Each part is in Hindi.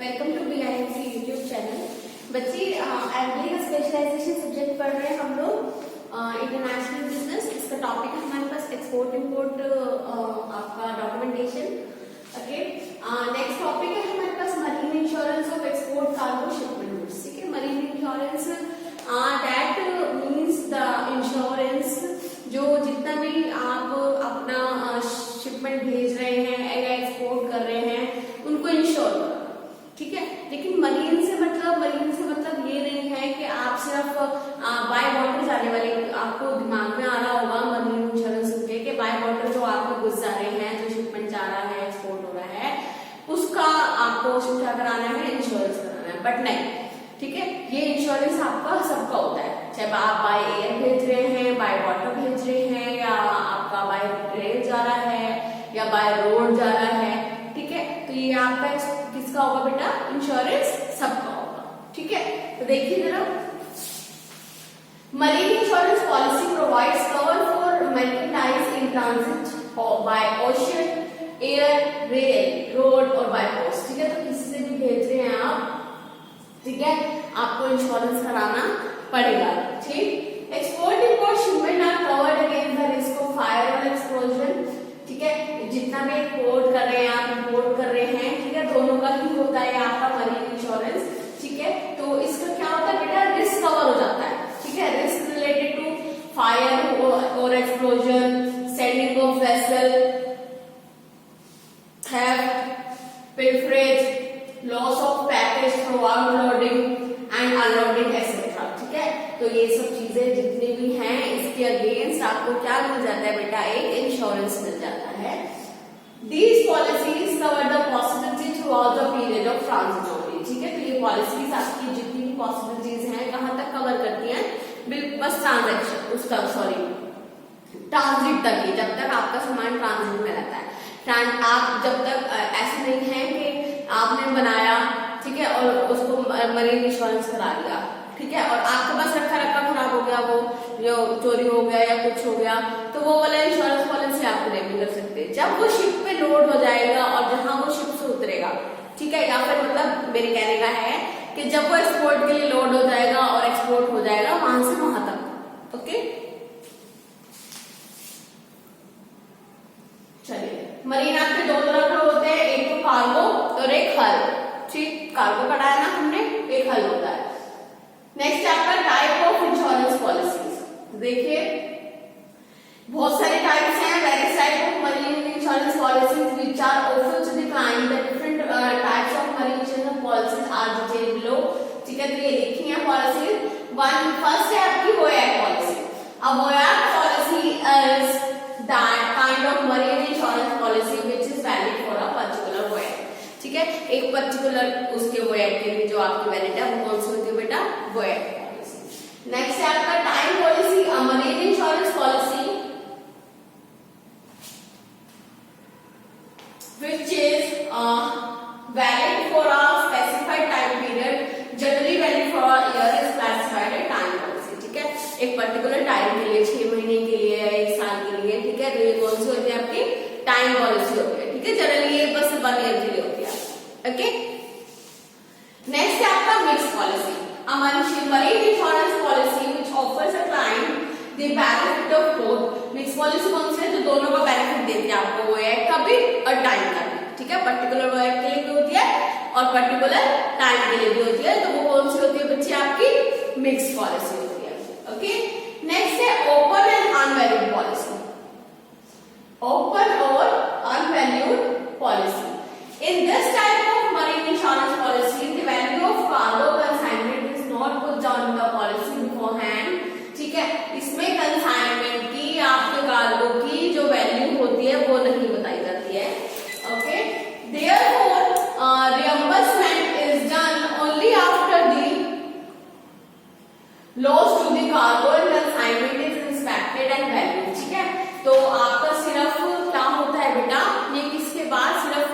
Welcome to BIMC YouTube channel. बच्चे एमबीए का स्पेशलाइजेशन सब्जेक्ट पढ़ रहे हैं हम लोग, इंटरनेशनल बिजनेस। इसका टॉपिक है हमारे पास एक्सपोर्ट इंपोर्ट आपका डॉक्यूमेंटेशन। ओके, नेक्स्ट टॉपिक है हमारे पास marine insurance of export cargo shipment goods. ठीक है, marine insurance that means the insurance जो जितना भी आप अपना शिपमेंट भेज रहे हैं या एक्सपोर्ट कर रहे हैं उनको इंश्योर करो। ठीक है, लेकिन मरीन से मतलब ये नहीं है कि आप सिर्फ बाय वाटर जाने वाले, आपको दिमाग में आ रहा होगा मरीन इंश्योरेंस के बाय वाटर जो आपके गुड्स जा रहे हैं, जो शिपमेंट जा रहा है, एक्सपोर्ट हो रहा है, उसका आपको क्या कराना है, इंश्योरेंस कराना है। बट नहीं, ठीक है, ये इंश्योरेंस आपका सबका होता है, चाहे आप बाय एयर भेज रहे हैं, बाय वाटर भेज रहे हैं, या आपका बाय रेल जा रहा है या बाय रोड जा रहा है। ठीक है, तो ये आपका किसका होगा बेटा, इंश्योरेंस सबका होगा। ठीक है, तो देखिए जरा, marine insurance policy provides cover for merchandise in transit by ocean, air, rail, road और बाय पोस्ट। ठीक है, तो किसी से भी भेज रहे हैं आप, ठीक है, आपको इंश्योरेंस कराना पड़ेगा। ठीक, export import shipment are covered against the risk of fire और एक्सप्लोजन। ठीक है, जितना भी एक्सपोर्ट कर रहे हैं आप, इंपोर्ट कर रहे हैं, ठीक है, दोनों का ही होता है आपका मरीन इंश्योरेंस। ठीक है, तो इसका क्या होता है बेटा, रिस्क कवर हो जाता है। ठीक है, रिस्क रिलेटेड टू फायर और explosion, sending of vessel, theft, pilferage, loss of package through unloading and unloading etcetera. ठीक है, तो ये सब चीजें जितनी भी हैं, इसके अगेंस्ट आपको क्या मिल जाता है बेटा, एक इंश्योरेंस मिल जाता है। These policies cover the possibility throughout the period of transit only। ठीक है, तो ये पॉलिसीज आपकी जितनी भी पॉसिबिलिटीज हैं कहाँ तक कवर करती हैं, बस ट्रांजैक्शन उसका ट्रांजिट तक ही, जब तक आपका सामान ट्रांजिट में रहता है। आप जब तक ऐसे नहीं है कि आपने बनाया, ठीक है, और उसको मरीन इंश्योरेंस करा लिया, ठीक है, और आपके पास रखा खराब हो गया, वो जो चोरी हो गया या कुछ हो गया, तो वो वाला इंश्योरेंस पॉलिसी आप क्लेम नहीं कर सकते। जब वो शिप पे लोड हो जाएगा और जहां वो शिप से उतरेगा, ठीक है, या फिर मतलब मेरे कहने का है कि जब वो एक्सपोर्ट के लिए लोड हो जाएगा और एक्सपोर्ट हो जाएगा वहां से वहां तक। ओके, चलिए, मरीन आपके दो तरह के होते हैं, एक तो कार्गो और एक हल। ठीक, कार्गो पढ़ाया ना हमने, एक हल होता है। नेक्स्ट आपका टाइप ऑफ इंश्योरेंस पॉलिसीज। देखिए, बहुत सारे टाइप्स हैं, various type of marine insurance policies which are often to decline the different types of marine insurance policies are detailed below. ठीक है, तो ये लिखी है पॉलिसीज। फर्स्ट है आपकी वोयाक पॉलिसी। अब voyage policy is that kind of marine insurance policy which is valid for a particular voyage. ठीक है, एक पर्टिकुलर उसके वोयाक के लिए जो आपकी वैलिड है वो कौन सी होती है बेटा, वोयाक पॉलिसी। नेक्स्ट है आपका time policy. A marine insurance policy which is valid for a specified time period, generally valid for a year, is classified as time policy। ठीक है, एक पर्टिकुलर टाइम के लिए, 6 महीने के लिए या 1 साल के लिए, ठीक है, तो ये कौन सी होती है आपकी टाइम पॉलिसी होती है। ठीक है, जनरली ये बस 1 ईयर के लिए होती है। ओके, नेक्स्ट है आपका mix policy. A marine insurance policy which offers a client the benefit of both। Mix policy कौन सी है, जो दोनों का बेनिफिट देती है आपको, वोयाक का भी और टाइम का भी। ठीक है, पर्टिकुलर वोयाक के लिए भी होती है और पर्टिकुलर टाइम के लिए भी होती है, तो वो कौन सी होती है बच्चे, आपकी मिक्स पॉलिसी होती है। ओके, नेक्स्ट है ओपन एंड अनवैल्यूड पॉलिसी। ओपन और अनवैल्यूड policy. In this type of marine insurance policy, the value of cargo consignment is not put down in the policy beforehand। ठीक है, इसमें कंसाइनमेंट की, आपके कार्गो की जो वैल्यू होती है वो नहीं बताई जाती है। Okay, therefore reimbursement is done only after the loss to the cargo and consignment is inspected and valued। ठीक है, तो आपका सिर्फ क्या होता है बेटा, ये किसके बाद सिर्फ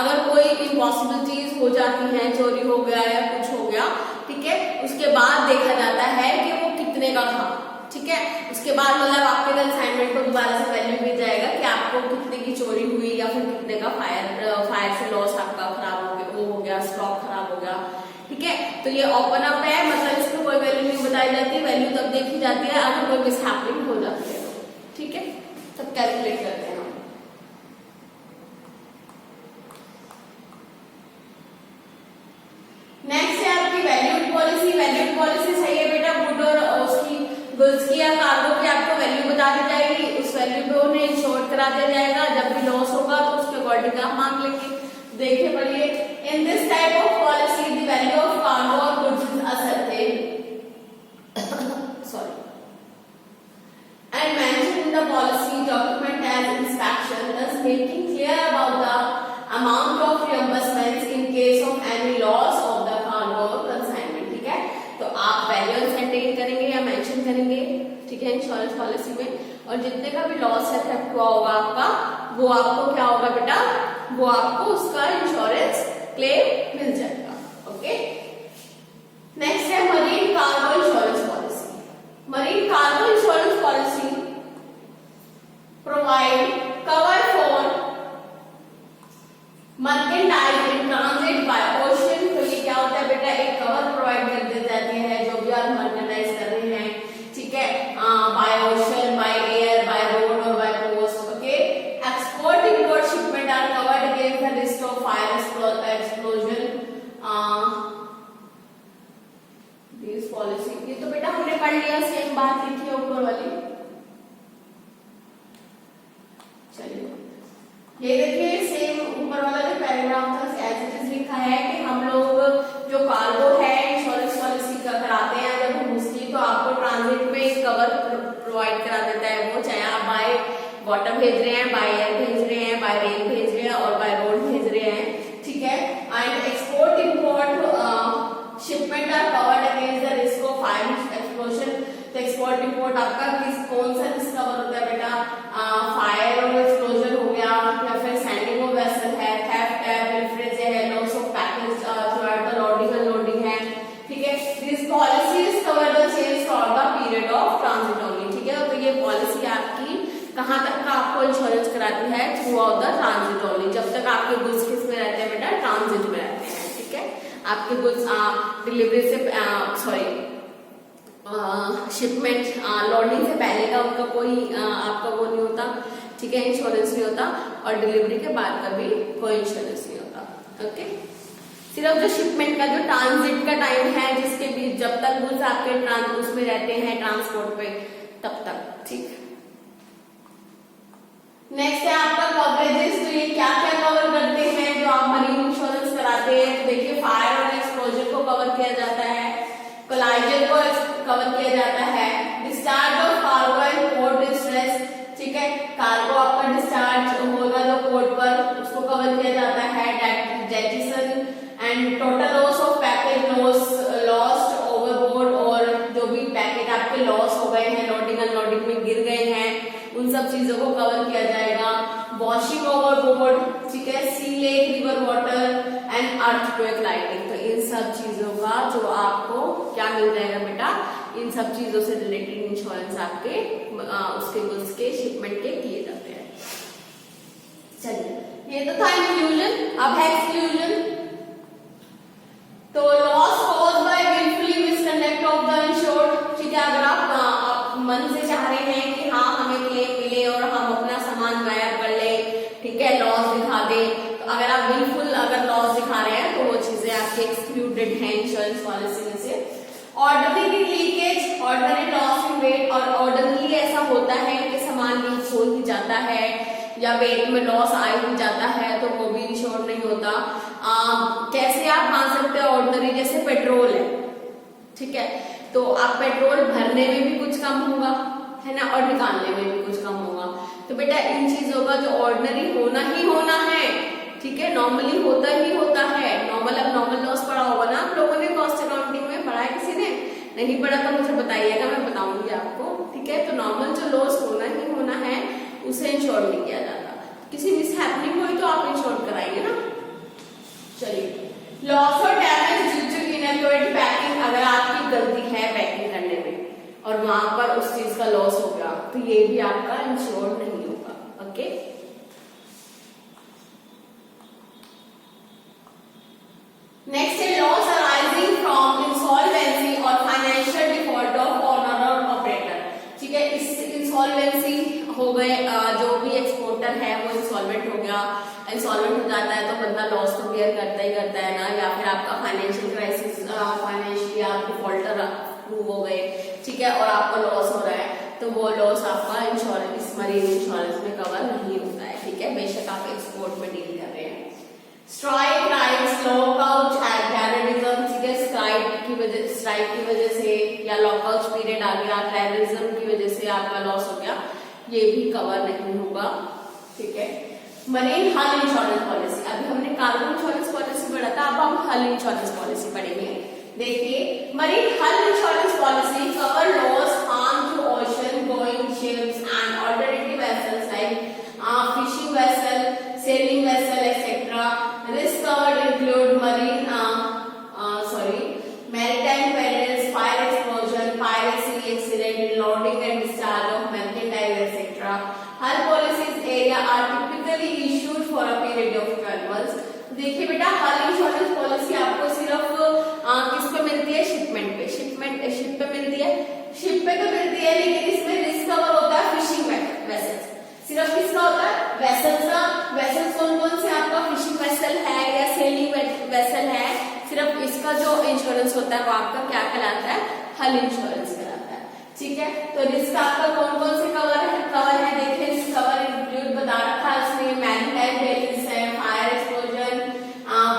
अगर कोई इम्पॉसिबिलिटीज हो जाती हैं, चोरी हो गया या कुछ हो गया, ठीक है, उसके बाद देखा जाता है कि वो कितने का था। ठीक है, उसके बाद मतलब आपके कंसाइनमेंट को दोबारा से वैल्यू मिल जाएगा कि आपको कितने की चोरी हुई या फिर कितने का फायर से लॉस आपका खराब हो गया, वो हो गया। गया, स्टॉक खराब हो गया, ठीक है। तो ये ओपन अप है, मतलब इसमें कोई वैल्यू नहीं बताई जाती, वैल्यू तब देखी जाती है अगर कोई मिसहैपनिंग हो जाती है, ठीक है। तब कैलकुलेट करते हैं हम। नेक्स्ट है आपकी वैल्यूड पॉलिसी। वैल्यूड पॉलिसी सही है बेटा, गुड और उसकी गुड्स की या कार्गो की आपको वैल्यू बता दी जाएगी, उस वैल्यू पे उन्हें इंश्योर करा दिया जाएगा, जब भी लॉस होगा तो उसके अकॉर्डिंग आप मांग लेंगे। देखिए पढ़िए, in this type of policy the value of cargo और goods is ascertained sorry and mentioned in the policy document as inspection, thus making clear about the amount of reimbursements in case of any loss of the cargo or consignment, ठीक है। तो आप वैल्यू ascertain करेंगे या मेंशन करेंगे, ठीक है, इंश्योरेंस पॉलिसी में, और जितने का भी लॉस है थेफ्ट हुआ होगा आपका, वो आपको क्या होगा बेटा, वो आपको उसका इंश्योरेंस क्लेम मिल जाएगा, ओके। नेक्स्ट है marine cargo insurance policy. Marine cargo insurance policy provide cover for mercantile in transit by ocean. तो ये क्या होता है बेटा, एक कवर प्रोवाइड कर दी जाती है जो भी आप मर्केंटाइज कर रहे हैं, ठीक है, by ocean, by air, by road और by post, okay. Export import shipment are covered against the risk of fire explosion. This policy, ये तो बेटा हमने पढ़ लिया, सेम बात लिखी है ऊपर वाली। चलिए ये देखिए, सेम ऊपर वाला जो पैराग्राफ था एज इट इज लिखा है कि हम लोग जो कार्गो है इंश्योरेंस पॉलिसी का कराते हैं जब हम उसकी, तो आपको ट्रांजिट में एक कवर प्रोवाइड करा देता है, वो चाहे आप बाय वाटर भेज रहे हैं, बाय एयर भेज रहे हैं, बाय रेल भेज रहे हैं और बाय रोड भेज रहे हैं, ठीक है। And export import shipment are covered against the risk of fire explosion. तो एक्सपोर्ट इंपोर्ट आपका कौन सा रिस्क कवर होता है बेटा, फायर और एक्सप्लोजन हो गया, या फिर सैंडिंग ऑफ वेसल है, थेफ्ट है, पिलफरेज है, loss of package throughout the loading unloading है, ठीक है। This policy is cover the sales for the period of transit only, ठीक है। तो ये पॉलिसी आपकी कहाँ तक का आपको इंश्योरेंस कराती है, through out the transit only, जब तक आपके गुड्स किस में रहते हैं बेटा, ट्रांजिट में रहते हैं, ठीक है। आपके गुड्स डिलीवरी से सॉरी शिपमेंट लोडिंग से पहले का उनका कोई आपका वो नहीं होता, ठीक है, इंश्योरेंस नहीं होता, और डिलीवरी के बाद का भी कोई इंश्योरेंस नहीं होता, ओके। सिर्फ जो शिपमेंट का जो ट्रांजिट का टाइम है, जिसके बीच जब तक गुड्स आपके उसमें रहते हैं ट्रांसपोर्ट पे, तब तक, ठीक। नेक्स्ट है आपका कवरेजेस। तो ये क्या क्या कवर करते हैं जो आप मरीन इंश्योरेंस कराते हैं, तो देखिए फायर और एक्सप्लोजन को कवर किया जाता है, कोलाइजन को कवर किया जाता है, discharge of cargo and port distress, ठीक है, कार्गो आपका डिस्चार्ज होगा जो पोर्ट पर, उसको कवर किया जाता है, jettison and total loss of package lost overboard, और जो भी पैकेज आपके लॉस हो गए हैं, लोडिंग अनलोडिंग में गिर गए हैं, उन सब चीजों को कवर किया जाएगा। वॉशिंग ओवरबोर्ड, ठीक है, sea lake river water and earthquake lightning. तो इन सब चीजों का जो आपको क्या मिल जाएगा बेटा, इन सब चीजों से रिलेटेड इंश्योरेंस आपके उसके गुड्स के शिपमेंट के किए जाते हैं। चलिए ये तो था इंक्लूजन, अब है एक्सक्लूजन। तो loss caused by wilfully misconduct of the insured, ठीक है, अगर आप मन से चाह रहे हैं कि हाँ हमें क्लेम मिले और हम अपना सामान गायब कर ले, ठीक है, लॉस दिखा दे, तो अगर आप बिल्कुल अगर लॉस दिखा रहे हैं तो वो चीजें आपके एक्सक्लूडेड हैं इंश्योरेंस पॉलिसी में से। Ordinary leakage, ordinary loss in weight, और ऑर्डिनरी ऐसा होता है कि सामान लीक हो ही जाता है या वेट में लॉस आ ही जाता है, तो वो भी इंश्योर नहीं होता। कैसे आप मान सकते हैं ऑर्डिनरी, जैसे पेट्रोल है, ठीक है, तो आप पेट्रोल भरने में भी कुछ कम होगा, है ना, और निकालने में भी कुछ कम होगा। तो बेटा इन चीजों का जो ऑर्डिनरी होना ही होना है, ठीक है, नॉर्मली होता ही होता है। नॉर्मल लॉस पढ़ा होगा ना आप लोगों ने, कॉस्ट अकाउंटिंग में पढ़ा है किसी ने, नहीं पढ़ा तो मुझे बताइएगा, मैं बताऊंगी आपको, ठीक है। तो नॉर्मल जो लॉस होना ही होना है उसे इंश्योर नहीं किया जाता, किसी मिसहैपनिंग हुई तो आप इंश्योर कराएंगे ना। चलिए, लॉस और damage due to inaccurate packing, अगर आपकी गलती है पैकिंग करने में और वहां पर उस चीज का लॉस हो गया तो ये भी आपका इंश्योर नहीं होगा, ओके। नेक्स्ट है लॉस अराइजिंग फ्रॉम इंसॉल्वेंसी और फाइनेंशियल डिफॉल्ट ऑफ ओनर और ऑपरेटर। ठीक है, इस इंसॉल्वेंसी हो गए, जो भी एक्सपोर्टर है वो इंसॉल्वेंट हो गया, इंसॉल्वेंट हो जाता है तो बंदा लॉस तो बेयर करता ही करता है ना, या फिर आपका फाइनेंशियल क्राइसिस, फाइनेंशियली आप डिफॉल्टर प्रूव हो गए, ठीक है, और आपको लॉस हो रहा है, तो वो लॉस आपका इंश्योरेंस, मरीन इंश्योरेंस में कवर नहीं होता है। ठीक है, बेशक आप एक्सपोर्ट में डील कर रहे हैं। स्ट्राइक, राइट्स, लॉकआउट, टेररिज्म, ठीक है, स्ट्राइक की वजह से या लॉकआउट पीरियड आ गया, टेररिज्म की वजह से आपका लॉस हो गया, ये भी कवर नहीं होगा। ठीक है, मरीन हल इंश्योरेंस पॉलिसी, अभी हमने कार्गो इंश्योरेंस पॉलिसी पढ़ा था, अब हम हल इंश्योरेंस पॉलिसी पढ़ेंगे। देखिए, marine hull insurance policy cover loss harm to ocean going ships and alternative vessels like fishing vessel, sailing vessel, etc. Risk covered include maritime perils, fire explosion, piracy, accident, loading and discharge of merchandise, etc. Her policies area are typically issued for a period of 12 months. देखिए बेटा, हर इंश्योरेंस पॉलिसी आपको सिर्फ किस पे मिलती है? शिपमेंट पे, शिप पे मिलती है, शिप पे तो मिलती है, लेकिन इसमें रिस्क कवर होता है फिशिंग वेसल्स। सिर्फ किसका होता है? वेसल्स का। वेसल्स कौन कौन से? आपका फिशिंग वेसल है या सेलिंग वेसल है, सिर्फ इसका जो इंश्योरेंस होता है वो आपका क्या कहलाता है? हल इंश्योरेंस कहलाता है। ठीक है, तो रिस्क आपका कौन कौन से कवर है? देखिए, रिस्क कवर इंक्लूड बता रखा है उसमें, मैरीटाइम पेरिल्स है, फायर एक्सप्लोजन,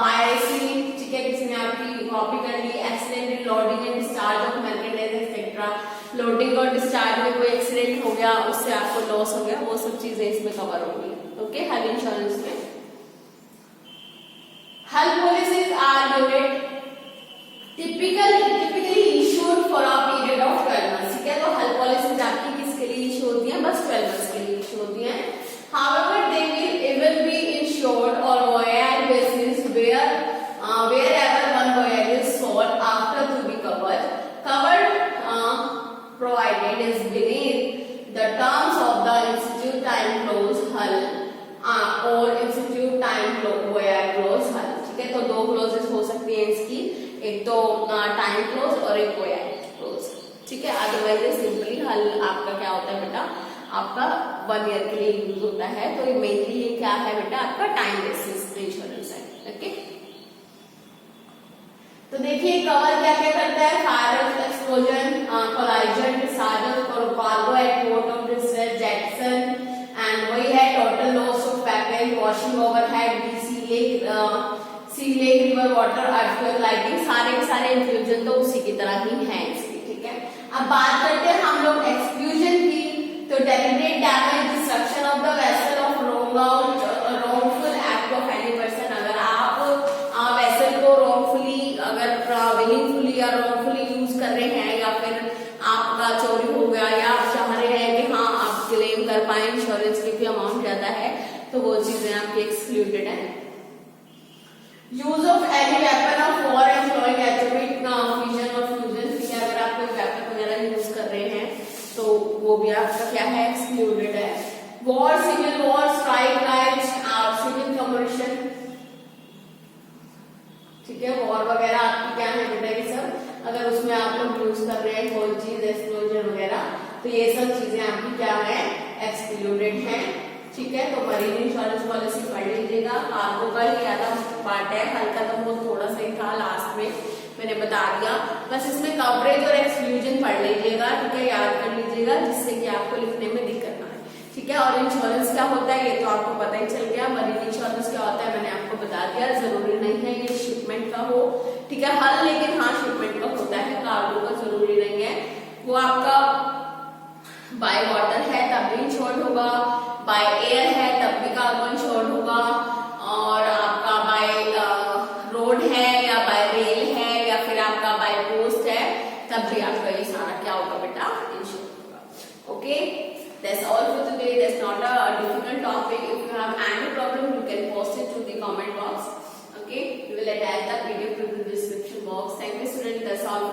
पायरेसी, ठीक है, किसी ने आपकी कॉपी कर ली, accident, loading and discharge of merchandise etcetera. Loading और डिस्चार्ज में कोई एक्सीडेंट हो गया, उससे आपको लॉस हो गया, वो सब चीजें इसमें कवर होंगी। ओके, हल इंश्योरेंस में hull policies are unit typically issued for a period of 12 months. ठीक है, तो हल पॉलिसीज आपकी किसके लिए इशू होती हैं? बस 12 मंथ्स के लिए इशू होती हैं। However they will even be insured और वोयेज basis wherever one voyage is sought after to be covered provided is beneath the terms of the institute time clause hull और institute time voyage clause hull। ठीक है, तो दो क्लोजेस हो सकती हैं इसकी, एक तो टाइम क्लोज और एक voyage क्लोज। ठीक है, अदरवाइज सिंपली हल आपका क्या होता है बेटा? आपका 1 ईयर के लिए यूज होता है। तो मेनली ये क्या है बेटा? आपका टाइम बेसिस इंश्योरेंस है। ओके, तो देखिए कवर क्या क्या करता है? Fire explosion, collision, discharge of cargo at port of distress, jettison, and वही है total loss of package, washing overhead, sea lake, river water, earthquake, lightning, सारे के सारे इंक्लूजन तो उसी की तरह ही है इसकी। ठीक है, अब बात करते हैं हम लोग एक्सक्लूजन की। तो deliberate damage, destruction of the vessel of wrongful act of any person. अगर आप वेसल को wrongfully, अगर willingfully या wrongfully यूज कर रहे हैं, या फिर आपका चोरी हो गया, या आप चाह रहे हैं कि हाँ आप क्लेम कर पाए इंश्योरेंस की भी अमाउंट ज्यादा है, तो वो चीजें आपकी एक्सक्लूडेड है। Use of any weapon of war employing atomic fission और फ्यूजन। ठीक है, अगर आप कोई वेपन वगैरह यूज कर रहे हैं तो वो भी आपका क्या है? एक्सक्लूडेड है। War, civil war, strike riots, civil commercial. ठीक है, वॉर वगैरह आपकी क्या है बेटा? ये सब अगर उसमें आप लोग यूज कर रहे हैं कोई चीज, एक्सप्लोजन वगैरह, तो ये सब चीजें आपकी क्या है? एक्सक्लूडेड है। ठीक है, तो मरीन इंश्योरेंस पॉलिसी पढ़ लीजिएगा। कार्गो का ही ज्यादा पार्ट है, हल्का तो वो थोड़ा सा ही था, लास्ट में मैंने बता दिया। बस इसमें कवरेज और एक्सक्लूजन पढ़ लीजिएगा। ठीक है, याद कर लीजिएगा, जिससे कि आपको लिखने में दिक्कत ना आए। ठीक है, और इंश्योरेंस क्या होता है ये तो आपको पता ही चल गया। मरीन इंश्योरेंस क्या होता है मैंने आपको बता दिया। जरूरी नहीं है ये शिपमेंट का हो, ठीक है, हल, लेकिन हाँ शिपमेंट का होता है, कार्गो का जरूरी नहीं है। वो आपका बाय वाटर है तब भी इंश्योर्ड होगा, बाय एयर है तब भी कार्गो इंश्योर्ड होगा, और आपका बाय रोड है या बाय रेल है या फिर आपका बाय पोस्ट है तब भी आपका ये सारा क्या होगा बेटा? इंश्योर्ड होगा। Okay, that's all for today. That's not a difficult topic. If you have any problem, you can post it to the comment box. Okay, we will attach the PDF to the description box. Thank you, students. That's all.